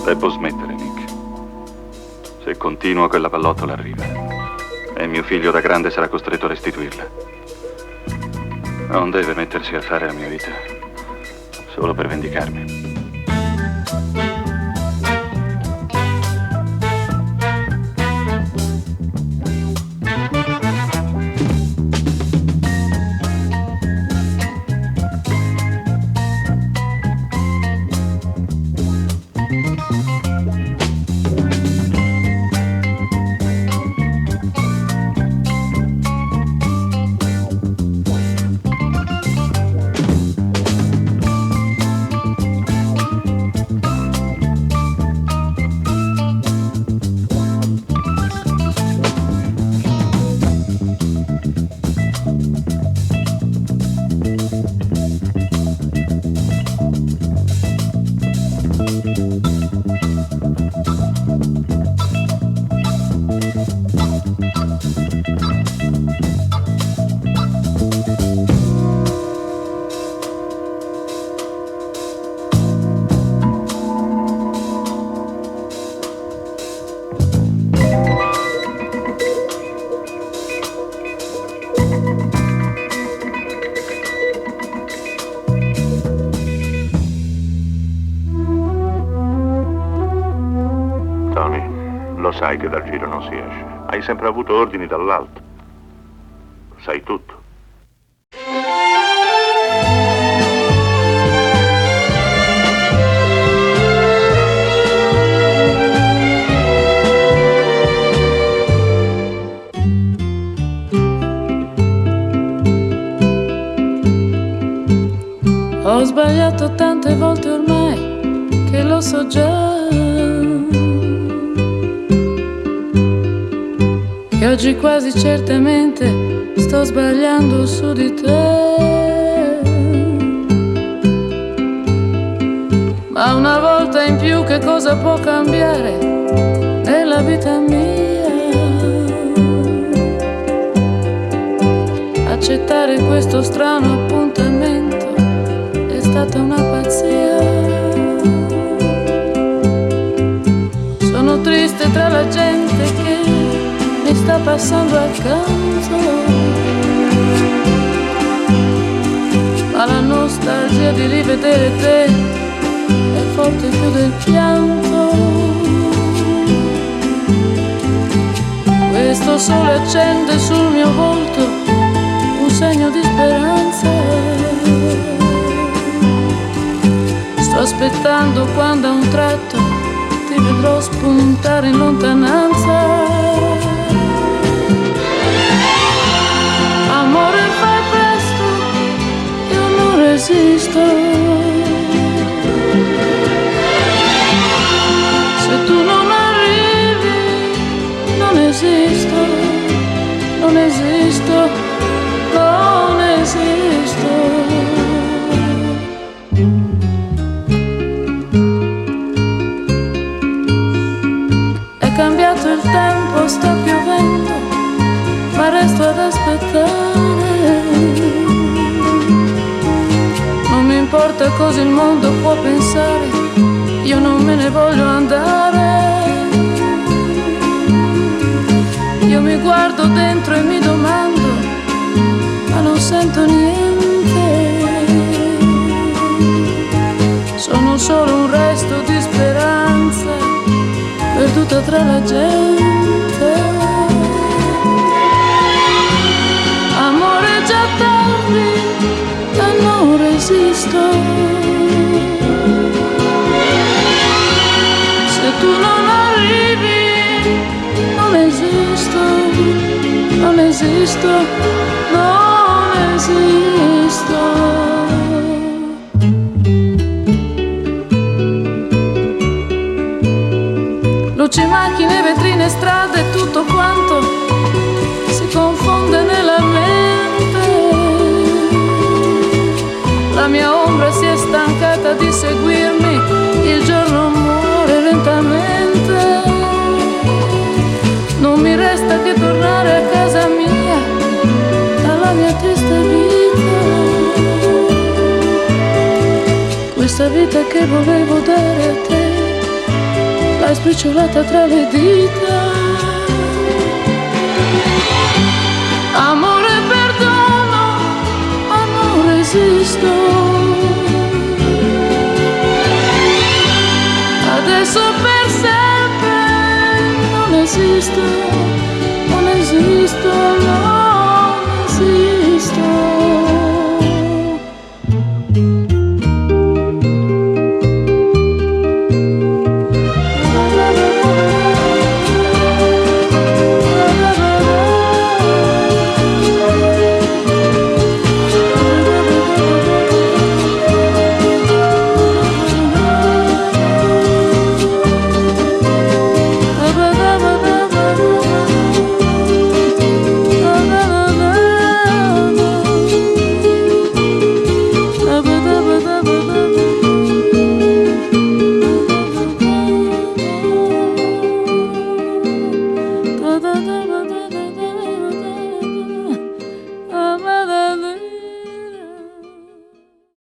Devo smettere, Nick. Se continuo, quella pallottola arriva. E mio figlio da grande sarà costretto a restituirla. Non deve mettersi a fare la mia vita solo per vendicarmi. Sai che dal giro non si esce. Hai sempre avuto ordini dall'alto. Sai tutto. Ho sbagliato tante volte ormai che lo so già. E oggi quasi certamente sto sbagliando su di te. Ma una volta in più che cosa può cambiare nella vita mia? Accettare questo strano appuntamento è stata una pazzia. Sono triste tra la gente che mi sta passando accanto, ma la nostalgia di rivedere te è forte più del pianto. Questo sole accende sul mio volto un segno di speranza. Sto aspettando quando a un tratto ti vedrò spuntare in lontananza. Amore, fai presto, io non resisto. Se tu non arrivi, non esisto, non esisto, non esisto. È cambiato il tempo, sta piovendo, ma resto ad aspettare. Non mi importa cosa il mondo può pensare, io non me ne voglio andare. Io mi guardo dentro e mi domando, ma non sento niente. Sono solo un resto di speranza perduta tra la gente. Amore, già tardi, io non resisto. Se tu non arrivi, non esisto, non esisto, non esisto. Luci, macchine, vetrine, strade, tutto quanto si confonde nella mente. La mia ombra si è stancata di seguirmi, il giorno muore lentamente. Non mi resta che tornare a casa mia, alla mia triste vita. Questa vita che volevo dare a te sbriciolata tra le dita. Amore, perdono, ma non resisto. Adesso per sempre non esisto, non esisto.